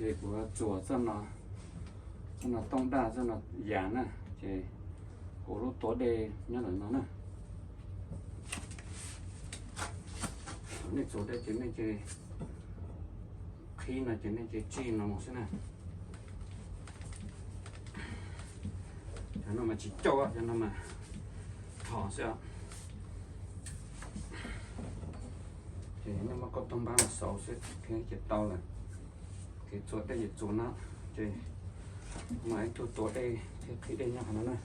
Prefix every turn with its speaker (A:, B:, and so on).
A: chế của chùa cho nó tông đa cho nó giả nè chế của lúc tối đây nhớ là nó nè này chỗ đây chế này chế khi là chế này chế chi nó một thế này cho nó mà chỉ cho nó mà thỏ sẽ thì nó mà có tông ba là sáu sẽ cái chế tàu là cái chỗ đây chỗ nó chế mà anh chỗ đây thì đây nhau nó này